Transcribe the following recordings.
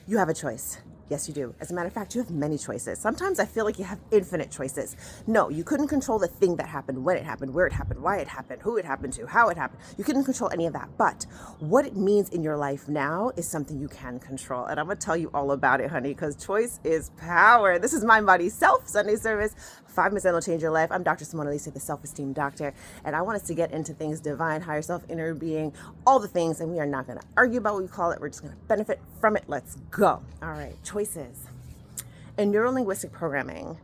You have a choice. Yes, you do. As a matter of fact, you have many choices. Sometimes I feel like you have infinite choices. No, you couldn't control the thing that happened, when it happened, where it happened, why it happened, who it happened to, how it happened. You couldn't control any of that. But what it means in your life now is something you can control. And I'm going to tell you all about it, honey, because choice is power. This is Mind, Body, Self Sunday service. 5 minutes that'll change your life. I'm Dr. Simone, Alicia, the self-esteem doctor. And I want us to get into things divine, higher self, inner being, all the things. And we are not going to argue about what we call it. We're just going to benefit from it. Let's go. All right, choices. In neurolinguistic programming,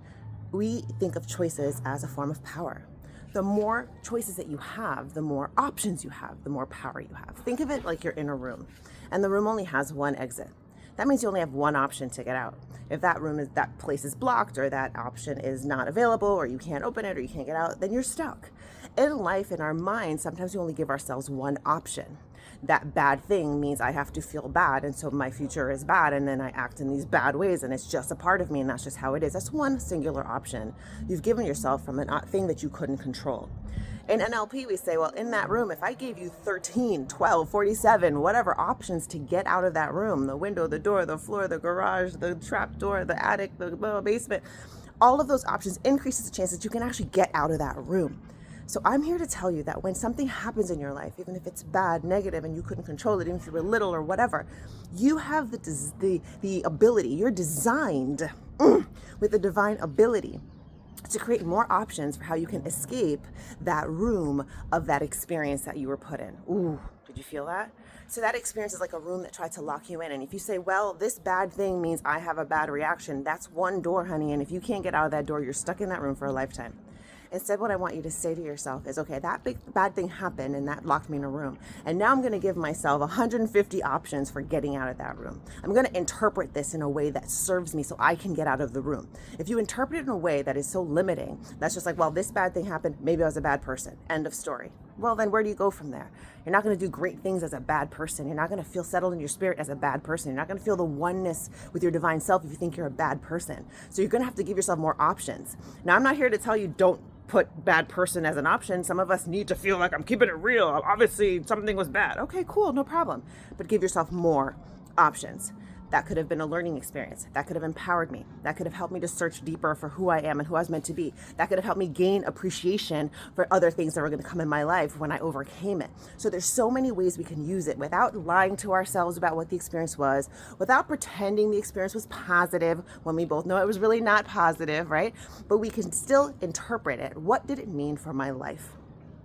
we think of choices as a form of power. The more choices that you have, the more options you have, the more power you have. Think of it like you're in a room, and the room only has one exit. That means you only have one option to get out. If that place is blocked, or that option is not available, or you can't open it, or you can't get out, then you're stuck. In life, in our minds, sometimes we only give ourselves one option. That bad thing means I have to feel bad, and so my future is bad, and then I act in these bad ways, and it's just a part of me, and that's just how it is. That's one singular option you've given yourself from a thing that you couldn't control. In NLP, we say, well, in that room, if I gave you 13, 12, 47, whatever options to get out of that room, the window, the door, the floor, the garage, the trap door, the attic, the basement, all of those options increases the chance that you can actually get out of that room. So I'm here to tell you that when something happens in your life, even if it's bad, negative, and you couldn't control it, even if you were little or whatever, you have the ability, you're designed with the divine ability to create more options for how you can escape that room of that experience that you were put in. Ooh, did you feel that? So that experience is like a room that tried to lock you in. And if you say, well, this bad thing means I have a bad reaction, that's one door, honey. And if you can't get out of that door, you're stuck in that room for a lifetime. Instead, what I want you to say to yourself is, okay, that big bad thing happened and that locked me in a room. And now I'm going to give myself 150 options for getting out of that room. I'm going to interpret this in a way that serves me so I can get out of the room. If you interpret it in a way that is so limiting, that's just like, well, this bad thing happened. Maybe I was a bad person. End of story. Well, then where do you go from there? You're not going to do great things as a bad person. You're not going to feel settled in your spirit as a bad person. You're not going to feel the oneness with your divine self if you think you're a bad person. So you're going to have to give yourself more options. Now, I'm not here to tell you don't put bad person as an option. Some of us need to feel like I'm keeping it real. Obviously, something was bad. Okay, cool, no problem. But give yourself more options. That could have been a learning experience. That could have empowered me. That could have helped me to search deeper for who I am and who I was meant to be. That could have helped me gain appreciation for other things that were going to come in my life when I overcame it. So there's so many ways we can use it without lying to ourselves about what the experience was, without pretending the experience was positive when we both know it was really not positive, right? But we can still interpret it. What did it mean for my life?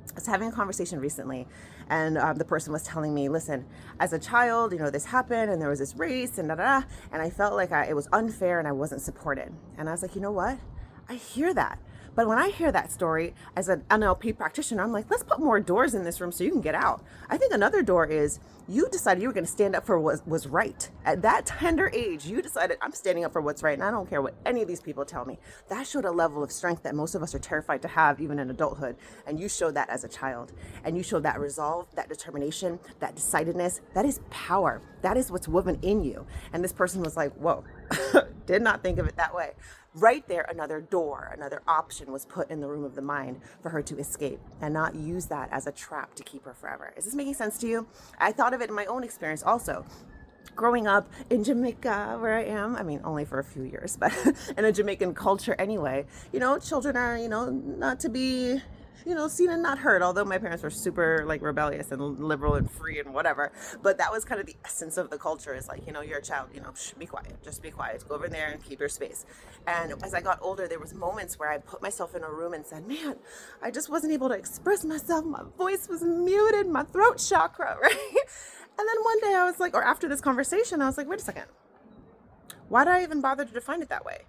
I was having a conversation recently, and the person was telling me, listen, as a child, this happened, and there was this race, and and I felt like it was unfair, and I wasn't supported. And I was like, you know what? I hear that. But when I hear that story as an NLP practitioner, I'm like, let's put more doors in this room so you can get out. I think another door is you decided you were going to stand up for what was right. At that tender age, you decided I'm standing up for what's right, and I don't care what any of these people tell me. That showed a level of strength that most of us are terrified to have, even in adulthood. And you showed that as a child. And you showed that resolve, that determination, that decidedness. That is power. That is what's woven in you. And this person was like, whoa, did not think of it that way. Right there, another door, another option was put in the room of the mind for her to escape and not use that as a trap to keep her forever. Is this making sense to you? I thought of it in my own experience also. Growing up in Jamaica, where I am, only for a few years, but in a Jamaican culture anyway, children are, not to be, seen and not heard, although my parents were super rebellious and liberal and free and whatever. But that was kind of the essence of the culture is you're a child, be quiet, just be quiet, go over there and keep your space. And as I got older, there was moments where I put myself in a room and said, man, I just wasn't able to express myself. My voice was muted, my throat chakra, right? And then one day I was like, or after this conversation, I was like, wait a second. Why did I even bother to define it that way?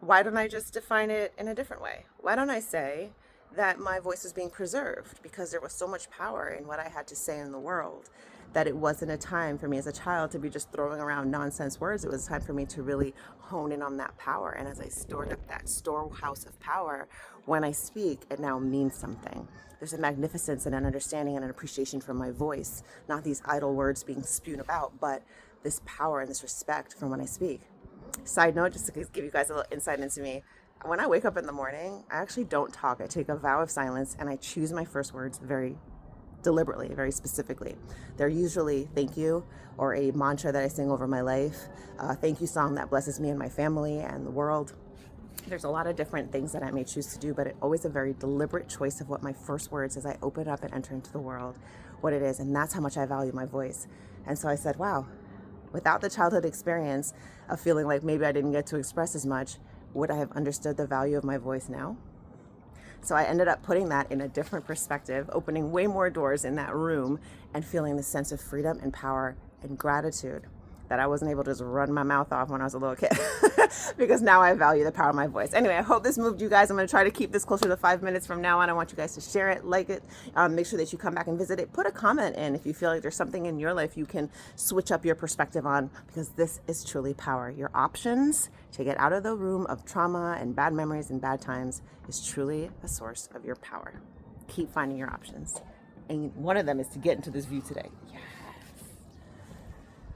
Why don't I just define it in a different way? Why don't I say that my voice was being preserved because there was so much power in what I had to say in the world that it wasn't a time for me as a child to be just throwing around nonsense words. It was time for me to really hone in on that power. And as I stored up that storehouse of power, when I speak, it now means something. There's a magnificence and an understanding and an appreciation for my voice, not these idle words being spewed about, but this power and this respect from when I speak. Side note, just to give you guys a little insight into me, when I wake up in the morning, I actually don't talk. I take a vow of silence and I choose my first words very deliberately, very specifically. They're usually thank you or a mantra that I sing over my life, a thank you song that blesses me and my family and the world. There's a lot of different things that I may choose to do, but it's always a very deliberate choice of what my first words as I open up and enter into the world, what it is. And that's how much I value my voice. And so I said, wow, without the childhood experience of feeling like maybe I didn't get to express as much, would I have understood the value of my voice now? So I ended up putting that in a different perspective, opening way more doors in that room and feeling the sense of freedom and power and gratitude that I wasn't able to just run my mouth off when I was a little kid because now I value the power of my voice. Anyway, I hope this moved you guys. I'm going to try to keep this closer to 5 minutes from now on. I want you guys to share it, like it, make sure that you come back and visit it. Put a comment in if you feel like there's something in your life you can switch up your perspective on, because this is truly power. Your options to get out of the room of trauma and bad memories and bad times is truly a source of your power. Keep finding your options. And one of them is to get into this view today. Yeah.